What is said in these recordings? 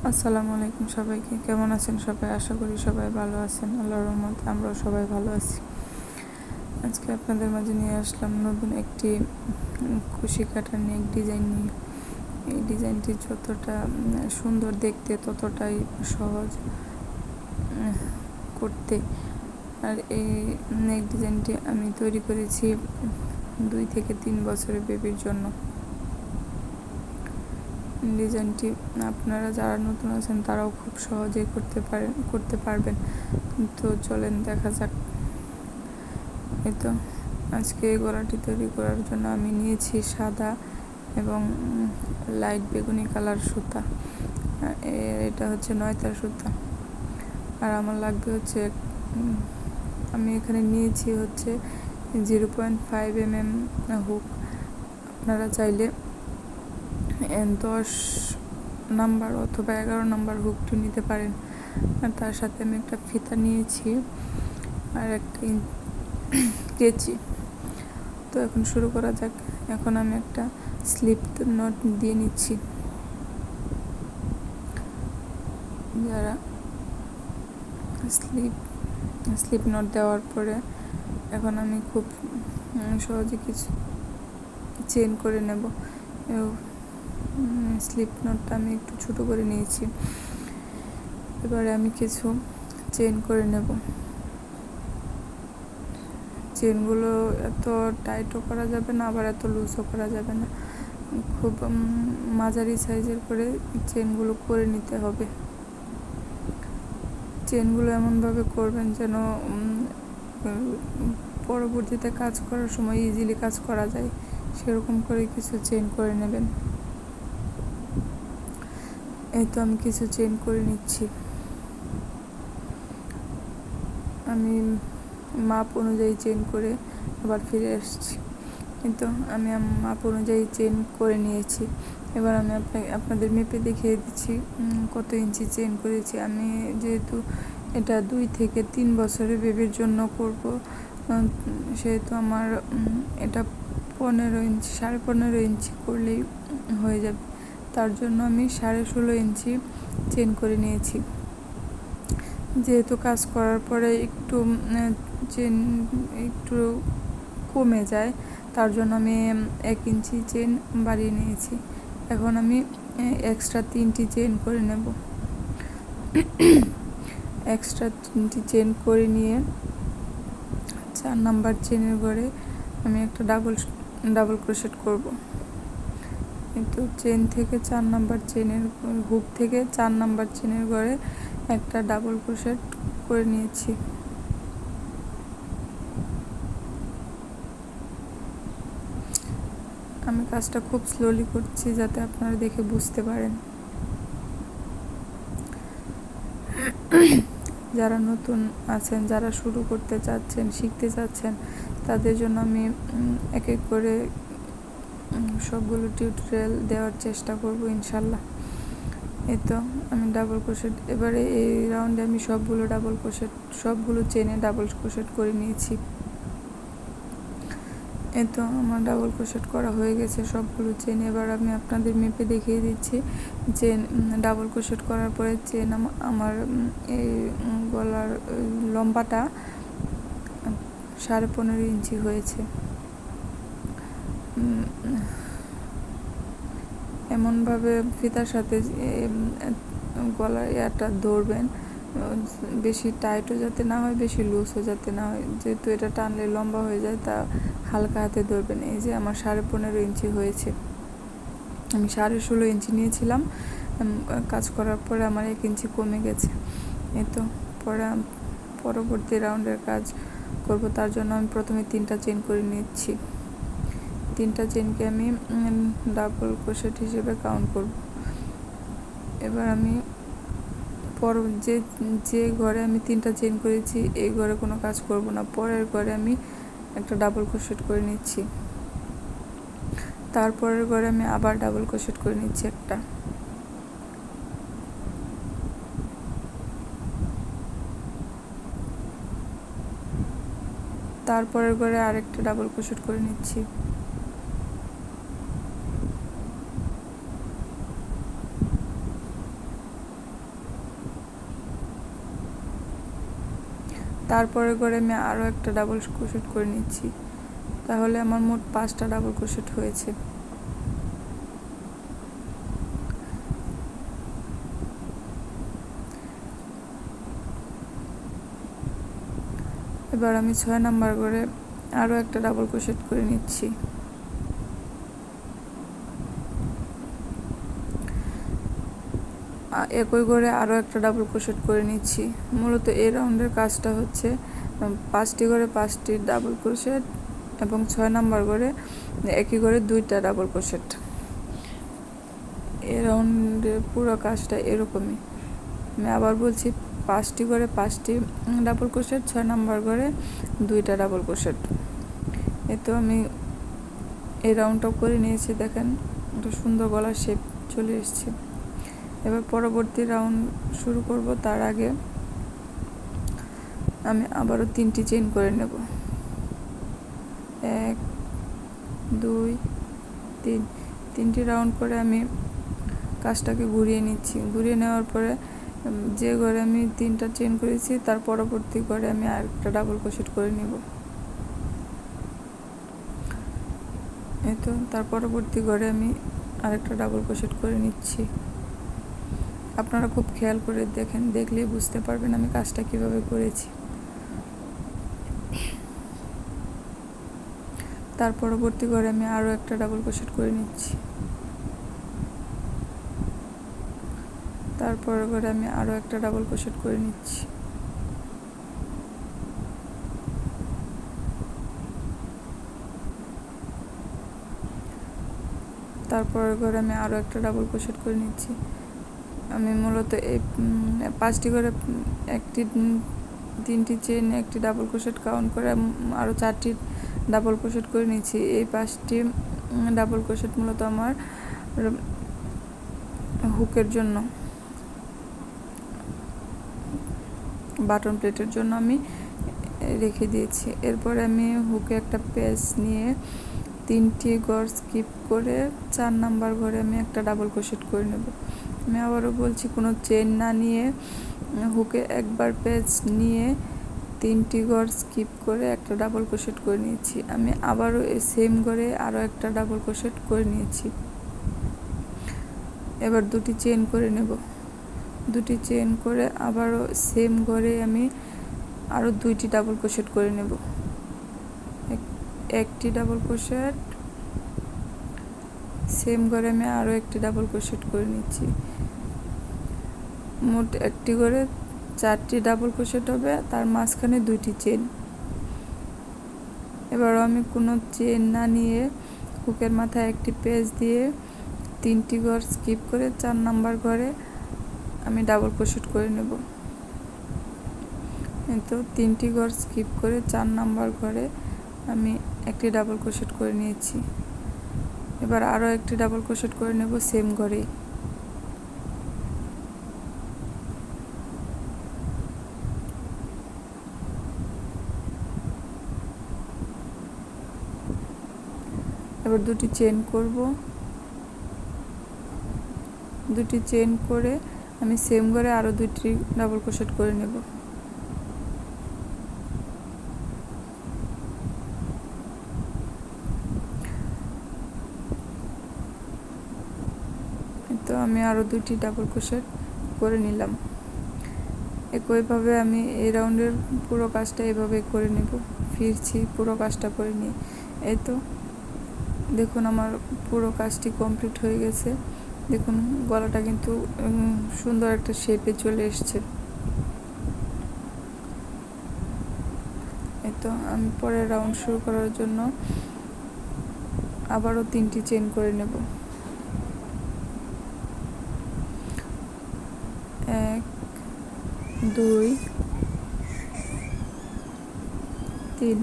আসসালামু আলাইকুম সবাইকে। কেমন আছেন সবাই? আশা করি সবাই ভালো আছেন। আল্লাহর রহমতে আমরাও সবাই ভালো আছি। আজকে আপনাদের মাঝে নিয়ে আসলাম নতুন একটি কুশি কাটার নিয়ে এক ডিজাইন নিয়ে। এই ডিজাইনটি যতটা সুন্দর দেখতে ততটাই সহজ করতে। আর এই নেক ডিজাইনটি আমি তৈরি করেছি 2 থেকে 3 বছরের বেবির জন্য। ডিজাইনটি আপনারা যারা নতুন আছেন তারাও খুব সহজেই করতে পারবেন। তো চলেন দেখা যাক। এই তো আজকে এই গলাটি তৈরি করার জন্য আমি নিয়েছি সাদা এবং লাইট বেগুনি কালার সুতা। এটা হচ্ছে 9 তার সুতা। আর আমার লাগবে হচ্ছে আমি এখানে নিয়েছি হচ্ছে 0.5 mm হুক। আপনারা চাইলে 10 নাম্বার অথবা 11 নাম্বার হুকটি নিতে পারেন। আর তার সাথে আমি একটা ফিতা নিয়েছি আর একটা কেচি। তো এখন শুরু করা যাক। এখন আমি একটা স্লিপ নট দিয়ে নিচ্ছি। যারা স্লিপ নট দেওয়ার পরে এখন আমি খুব সহজে কিছু চেন করে নেব। স্লিপ নটটা আমি একটু ছোট করে নিয়েছি। এবারে আমি কিছু চেন করে নেব। চেনগুলো এত টাইটও করা যাবে না, আবার এত লুজও করা যাবে না। খুব মাঝারি সাইজের করে চেনগুলো করে নিতে হবে। চেনগুলো এমনভাবে করবেন যেন পরবর্তীতে কাজ করার সময় ইজিলি কাজ করা যায়, সেরকম করে কিছু চেন করে নেবেন। এই তো আমি কিছু চেন করে নিচ্ছি। আমি মাপ অনুযায়ী চেন করে আবার ফিরে আসছি। কিন্তু আমি মাপ অনুযায়ী চেন করে নিয়েছি। এবার আমি আপনাদের মেপে দেখিয়ে দিচ্ছি কত ইঞ্চি চেন করেছি। আমি যেহেতু এটা 2 থেকে 3 বছরের বেবির জন্য করব, সেহেতু আমার এটা 15 ইঞ্চি 15.5 ইঞ্চি করলেই হয়ে যাবে। তার জন্য আমি 16.5 ইঞ্চি চেন করে নিয়েছি। যেহেতু কাজ করার পরে চেন একটু কমে যায়, তার জন্য আমি 1 ইঞ্চি চেন বাড়িয়ে নিয়েছি। এখন আমি এক্সট্রা 3টি চেন করে নেব। এক্সট্রা 3টি চেন করে নিয়ে 4 নাম্বার চেনের ঘরে আমি একটা ডাবল ক্রোশেট করব। কিন্তু চেন থেকে 4 নাম্বার চেনের হুক থেকে 4 নাম্বার চেনের ঘরে একটা ডাবল ক্রোশেট করে নিয়েছি। আমি কাজটা খুব স্লোলি করছি যাতে আপনারা দেখে বুঝতে পারেন। যারা নতুন আছেন, যারা শুরু করতে চাচ্ছেন, শিখতে চাচ্ছেন, তাদের জন্য আমি এক এক করে সবগুলো টিউটোরিয়াল দেওয়ার চেষ্টা করব ইনশাল্লাহ। এই তো আমি ডাবল ক্রোশেট, এবারে এই রাউন্ডে আমি সবগুলো চেনে ডাবল ক্রোশেট করে নিয়েছি। এই তো আমার ডাবল ক্রোশেট করা হয়ে গেছে সবগুলো চেন। এবার আমি আপনাদের মেপে দেখিয়ে দিচ্ছি। চেন ডাবল ক্রোশেট করার পরে চেন আমার এই গলার লম্বাটা 15.5 ইঞ্চি হয়েছে। এমনভাবে ফিতার সাথে গলার ইয়াটা ধরবেন, বেশি টাইটও যাতে না হয়, বেশি লুজও যাতে না হয়। যেহেতু এটা টানলে লম্বা হয়ে যায়, তা হালকা হাতে ধরবেন। এই যে আমার 15.5 ইঞ্চি হয়েছে। আমি 16.5 ইঞ্চি নিয়েছিলাম, কাজ করার পরে আমার 1 ইঞ্চি কমে গেছে। এই তো পরবর্তী রাউন্ডের কাজ করব। তার জন্য আমি প্রথমে 3টা চেন করে নিচ্ছি। 3টা চেনকে আমি ডাবল ক্রোশেট হিসেবে কাউন্ট করব। এবার আমি যে ঘরে আমি 3টা চেন করেছি, এই ঘরে কোনো কাজ করব না। পরের ঘরে আমি একটা ডাবল ক্রোশেট করে নিচ্ছি। তারপরের ঘরে আমি আবার ডাবল ক্রোশেট করে নিচ্ছি একটা। তারপরের ঘরে আরেকটা ডাবল ক্রোশেট করে নিচ্ছি। তারপরে করে আমি আরও একটা ডাবল ক্রোশেট করে নিচ্ছি। তাহলে আমার মোট 5টা ডাবল ক্রোশেট হয়েছে। এবার আমি 6 নাম্বার করে আরও একটা ডাবল ক্রোশেট করে নিচ্ছি। একই করে আরও একটা ডাবল ক্রোশেট করে নিচ্ছি। মূলত এই রাউন্ডের কাজটা হচ্ছে 5টি করে 5টি ডাবল ক্রোশেট এবং 6 নাম্বার করে একই করে 2টা ডাবল ক্রোশেট। এই রাউন্ডের পুরো কাজটা এরকমই। আমি আবার বলছি, 5টি করে 5টি ডাবল ক্রোশেট, 6 নাম্বার করে 2টা ডাবল ক্রোশেট। এই তো আমি এই রাউন্ডটাও করে নিয়েছি। দেখেন একটা সুন্দর গলার শেপ চলে এসেছে। এবার পরবর্তী রাউন্ড শুরু করব। তার আগে আমি আবারও 3টি চেইন করে নেব। 1 2 3 3টি রাউন্ড করে আমি কাজটাকে ঘুরিয়ে নিচ্ছি। ঘুরিয়ে নেওয়ার পরে যে ঘরে আমি 3টা চেইন করেছি তার পরবর্তী ঘরে আমি আরেকটা ডাবল ক্রোশেট করে নেব। এই তো তার পরবর্তী ঘরে আমি আরেকটা ডাবল ক্রোশেট করে নিচ্ছি। আপনারা খুব খেয়াল করে দেখেন, দেখলেই বুঝতে পারবেন আমি কাজটা কিভাবে করেছি। তার পরবর্তী ঘরে আমি আরও একটা ডাবল ক্রোশেট করে নিচ্ছি। তারপরে ঘরে আমি আরও একটা ডাবল ক্রোশেট করে নিচ্ছি। তারপরে ঘরে আমি আরও একটা ডাবল ক্রোশেট করে নিচ্ছি। আমি মূলত এই 5টি করে 3টি চেইন, একটি ডাবল ক্রোশেট কাউন্ট করে আরও 4টি ডাবল ক্রোশেট করে নিচ্ছি। এই 5টি ডাবল ক্রোশেট মূলত আমার হুকের জন্য, বাটন প্লেটের জন্য আমি রেখে দিয়েছি। এরপরে আমি হুকে একটা পেঁচ নিয়ে 3টি ঘর স্কিপ করে 4 নাম্বার ঘরে আমি একটা ডাবল ক্রোশেট করে নেব। আমি আবারও বলছি, কোনো চেইন না নিয়ে হুকে একবার পেঁচ নিয়ে 3টি ঘর স্কিপ করে একটা ডাবল ক্রোশেট করে নিয়েছি। আমি আবারও এই সেম ঘরে আরও একটা ডাবল ক্রোশেট করে নিয়েছি। এবার 2টি চেইন করে নেব। 2টি চেইন করে আবারও সেম ঘরে আমি আরও 2টি ডাবল ক্রোশেট করে নেব। একটি ডাবল ক্রোশেট, সেম ঘরে আমি আরও একটি ডাবল ক্রোশেট করে নিচ্ছি। মোট একটি করে 4টি ডাবল ক্রোশেট হবে, তার মাঝখানে 2টি চেইন। এবারও আমি কোনো চেইন না নিয়ে হুকের মাথায় একটি পেঁচ দিয়ে 3টি ঘর স্কিপ করে 4 নাম্বার ঘরে আমি ডাবল ক্রোশেট করে নেব। তো 3টি ঘর স্কিপ করে 4 নাম্বার ঘরে আমি একটি ডাবল ক্রোশেট করে নিয়েছি। এবার আরও একটি ডাবল ক্রোশেট করে নেব সেম ঘরেই। এবার 2টি চেইন করব। 2টি চেইন করে আমি সেম ঘরে আরও 2টি ডাবল ক্রোশেট করে নেব। তো আমি আরও 2টি ডাবল ক্রোশেট করে নিলাম। একইভাবে আমি এই রাউন্ডের পুরো কাজটা এভাবে করে নেব। ফিরছি, পুরো কাজটা করে নিই। এই তো দেখুন আমার পুরো কাজটি কমপ্লিট হয়ে গেছে। দেখুন গলাটা কিন্তু সুন্দর একটা শেপে চলে এসছে। এই তো আমি পরের রাউন্ড শুরু করার জন্য আবারও 3টি চেইন করে নেব। 1 2 3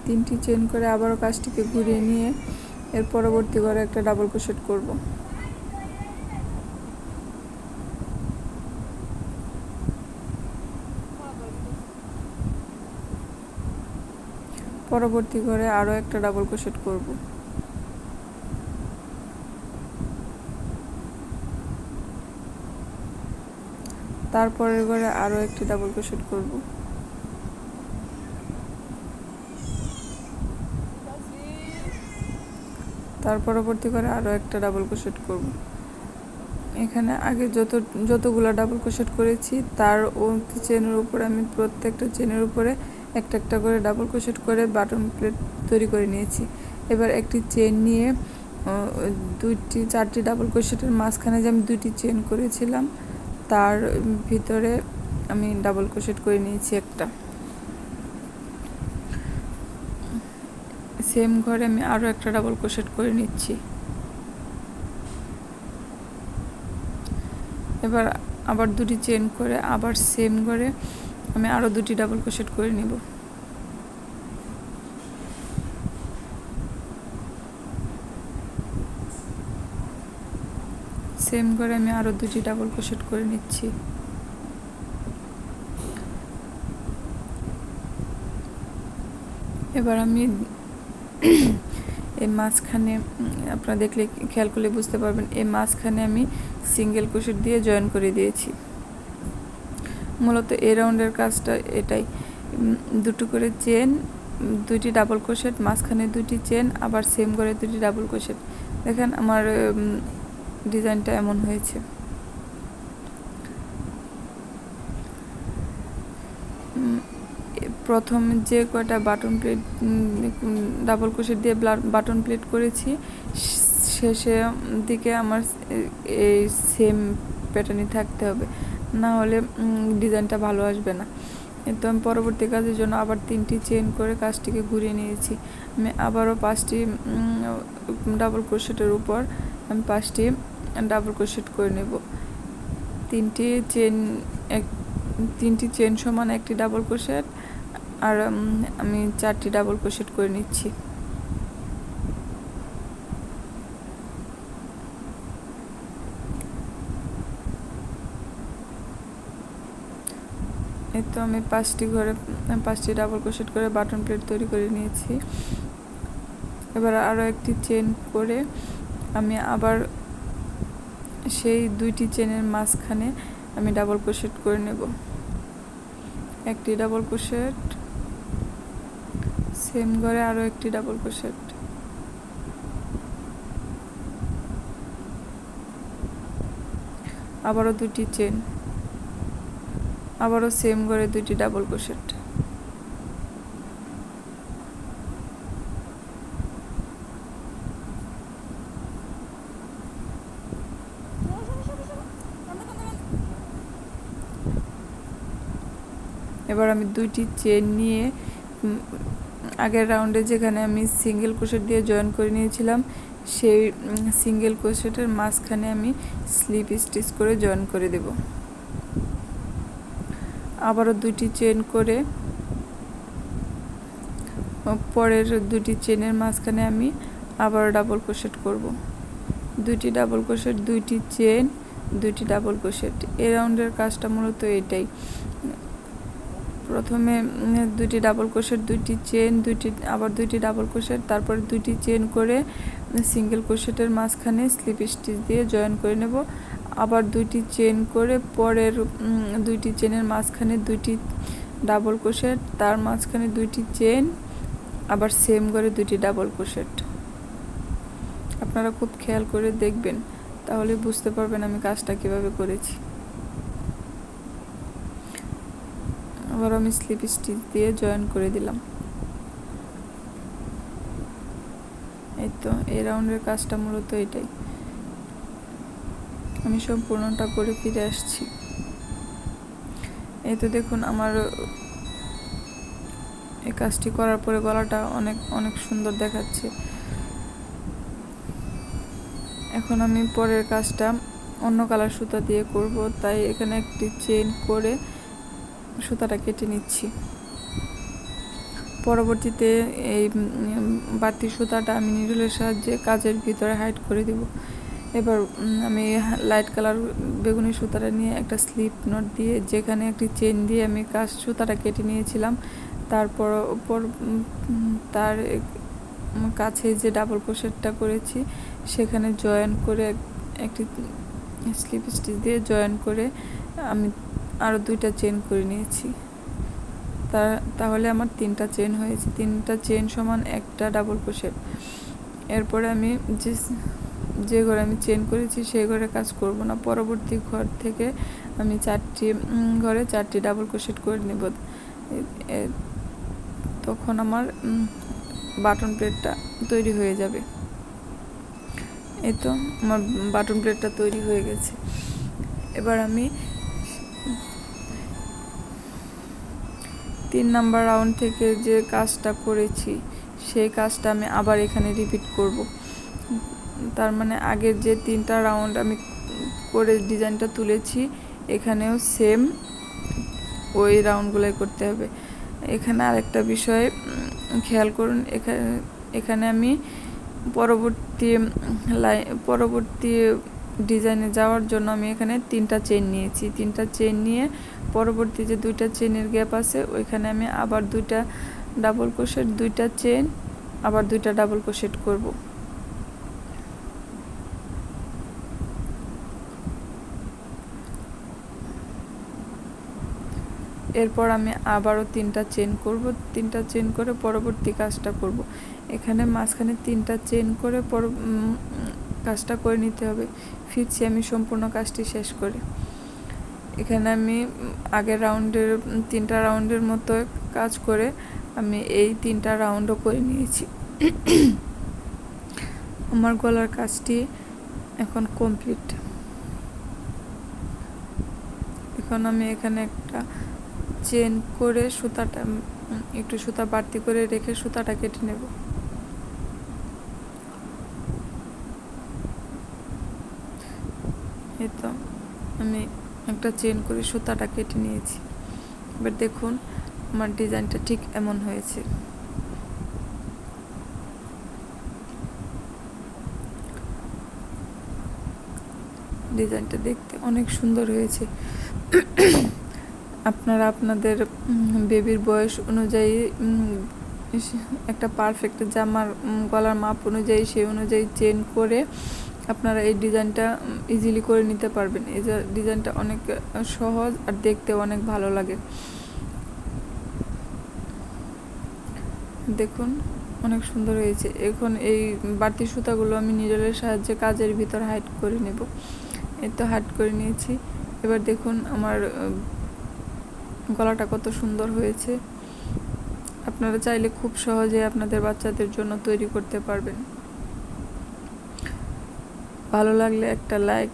3টি চেইন করে আবারও কাজটিকে ঘুরিয়ে নিয়ে এর পরবর্তী ঘরে একটা ডাবল ক্রোশেট করব। পরবর্তী ঘরে আরও একটা ডাবল ক্রোশেট করব। তারপরের ঘরে আরও একটি ডাবল ক্রোশেট করব। তার পরবর্তী করে আরও একটা ডাবল ক্রোশেট করব। এখানে আগে যতগুলো ডাবল ক্রোশেট করেছি তার চেনের উপরে আমি প্রত্যেকটা চেনের উপরে একটা একটা করে ডাবল ক্রোশেট করে বাটন প্লেট তৈরি করে নিয়েছি। এবার একটি চেন নিয়ে চারটি ডাবল ক্রোশেটের মাঝখানে যে আমি 2টি চেন করেছিলাম তার ভিতরে আমি ডাবল ক্রোশেট করে নিয়েছি একটা। সেম ঘরে আমি আরও একটা ডাবল ক্রোশেট করে নিচ্ছি। এবার আবার 2টি চেন করে আবার সেম ঘরে আমি আরও 2টি ডাবল ক্রোশেট করে নেব। সেম ঘরে আমি আরও 2টি ডাবল ক্রোশেট করে নিচ্ছি। এবার আমি এই মাঝখানে আপনারা দেখলে খেয়াল করলে বুঝতে পারবেন, এই মাঝখানে আমি সিঙ্গেল ক্রোশেট দিয়ে জয়েন করে দিয়েছি। মূলত এই রাউন্ডের কাজটা এটাই, 2টো করে চেন, 2টি ডাবল ক্রোশেট, মাঝখানে 2টি চেন, আবার সেম করে 2টি ডাবল ক্রোশেট। দেখেন আমার ডিজাইনটা এমন হয়েছে। প্রথম যে কয়টা বাটন প্লেট ডাবল ক্রোশেট দিয়ে বাটন প্লেট করেছি শেষে দিকে আমার এই সেম প্যাটার্নই থাকতে হবে, না হলে ডিজাইনটা ভালো আসবে না। তো আমি পরবর্তী কাজের জন্য আবার 3টি চেন করে কাজটিকে ঘুরিয়ে নিয়েছি। আমি আবারও 5টি ডাবল ক্রোশেটের উপর আমি 5টি ডাবল ক্রোশেট করে নেব। 3টি চেন সমান একটি ডাবল ক্রোশেট, আর আমি 4টি ডাবল ক্রোশেট করে নিচ্ছি। এই তো আমি 5টি ডাবল ক্রোশেট করে বাটন প্লেট তৈরি করে নিয়েছি। এবার আরও একটি চেন করে আমি আবার সেই 2টি চেনের মাঝখানে আমি ডাবল ক্রোশেট করে নেব। একটি ডাবল ক্রোশেট, সেম ঘরে আরও একটি ডাবল ক্রোশেট, আবারও 2টি চেন, আবারও সেম ঘরে 2টি ডাবল ক্রোশেট। এবার আমি 2টি চেন নিয়ে আগের রাউন্ডে যেখানে আমি সিঙ্গেল ক্রোশেট দিয়ে জয়েন করে নিয়েছিলাম সেই সিঙ্গেল ক্রোশেটের মাঝখানে আমি স্লিপ স্টিচ করে জয়েন করে দেব। আবারও 2টি চেন করে পরের 2টি চেনের মাঝখানে আমি আবার ডাবল ক্রোশেট করব। 2টি ডাবল ক্রোশেট, 2টি চেন, 2টি ডাবল ক্রোশেট। এই রাউন্ডের কাজটা মূলত এটাই। প্রথমে 2টি ডাবল ক্রোশেট, 2টি চেন, আবার 2টি ডাবল ক্রোশেট, তারপর 2টি চেন করে সিঙ্গেল ক্রোশেটের মাঝখানে স্লিপ স্টিচ দিয়ে জয়েন করে নেব। আবার 2টি চেন করে পরের 2টি চেনের মাঝখানে 2টি ডাবল ক্রোশেট, তার মাঝখানে 2টি চেন, আবার সেম করে 2টি ডাবল ক্রোশেট। আপনারা খুব খেয়াল করে দেখবেন, তাহলে বুঝতে পারবেন আমি কাজটা কিভাবে করেছি। আবার আমি স্লিপ স্টিচ দিয়ে জয়েন করে দিলাম। এই তো এই রাউন্ডের কাজটা মূলত এটাই। আমি সম্পূর্ণটা করে ফিরে আসছি। এই তো দেখুন আমার এই কাজটি করার পরে গলাটা অনেক অনেক সুন্দর দেখাচ্ছে। এখন আমি পরের কাজটা অন্য কালার সুতা দিয়ে করব, তাই এখানে একটি চেন করে সুতাটা কেটে নিচ্ছি। পরবর্তীতে এই বাড়তি সুতাটা আমি নিডলের সাহায্যে কাজের ভিতরে হাইড করে দেব। এবার আমি লাইট কালার বেগুনি সুতাটা নিয়ে একটা স্লিপ নট দিয়ে যেখানে একটি চেন দিয়ে আমি সুতাটা কেটে নিয়েছিলাম, তারপর তার কাছে যে ডাবল ক্রোশেটটা করেছি সেখানে জয়েন করে একটি স্লিপ স্টিচ দিয়ে জয়েন করে আমি আরও 2টা চেন করে নিয়েছি। তাহলে আমার 3টা চেন হয়েছে। 3টা চেন সমান একটা ডাবল ক্রোশেট। এরপরে আমি যে ঘরে আমি চেন করেছি সেই ঘরে কাজ করব না, পরবর্তী ঘর থেকে আমি 4টি ঘরে 4টি ডাবল ক্রোশেট করে নেব। তখন আমার বাটন প্লেটটা তৈরি হয়ে যাবে। এই তো আমার বাটন প্লেটটা তৈরি হয়ে গেছে। এবার আমি 3 নাম্বার রাউন্ড থেকে যে কাজটা করেছি সেই কাজটা আমি আবার এখানে রিপিট করব। তার মানে আগের যে 3টা রাউন্ড আমি করে ডিজাইনটা তুলেছি এখানেও সেম ওই রাউন্ডগুলোই করতে হবে। এখানে আরেকটা বিষয় খেয়াল করুন, এখানে আমি পরবর্তী ডিজাইনে যাওয়ার জন্য আমি এখানে 3টা চেইন নিয়েছি। 3টা চেইন নিয়ে পরবর্তী যে 2টা চেইনের গ্যাপ আছে ওইখানে আমি আবার 2টা ডাবল ক্রোশেট, 2টা চেইন, আবার 2টা ডাবল ক্রোশেট করব। এরপর আমি আবারও 3টা চেইন করব। 3টা চেইন করে পরবর্তী কাজটা করব। এখানে মাঝখানে 3টা চেইন করে কাজটা করে নিতে হবে। ফিরছি আমি সম্পূর্ণ কাজটি শেষ করে। এখানে আমি আগের রাউন্ডের 3টা রাউন্ডের মতো কাজ করে আমি এই 3টা রাউন্ডও করে নিয়েছি। আমার গলার কাজটি এখন কমপ্লিট। এখন আমি এখানে একটা চেন করে সুতাটা একটু সুতা বাড়তি করে রেখে সুতাটা কেটে নেব। এই তো আমি একটা চেন করে সুতাটা কেটে নিয়েছি। এবার দেখুন আমার ডিজাইনটা ঠিক এমন হয়েছে। ডিজাইনটা দেখতে অনেক সুন্দর হয়েছে। আপনারা আপনাদের বেবির বয়স অনুযায়ী একটা পারফেক্ট জামার গলার মাপ অনুযায়ী সেই অনুযায়ী চেন করে আপনারা এই ডিজাইনটা ইজিলি করে নিতে পারবেন। এই ডিজাইনটা অনেক সহজ আর দেখতে অনেক ভালো লাগে। দেখুন অনেক সুন্দর হয়েছে। এখন এই বাড়তি সুতাগুলো আমি নিডলের সাহায্যে কাজের ভিতর হাইড করে নেব। এই তো হাইড করে নিয়েছি। এবার দেখুন আমার গলাটা কত সুন্দর হয়েছে। আপনারা চাইলে খুব সহজে আপনাদের বাচ্চাদের জন্য তৈরি করতে পারবেন। ভালো লাগলে একটা লাইক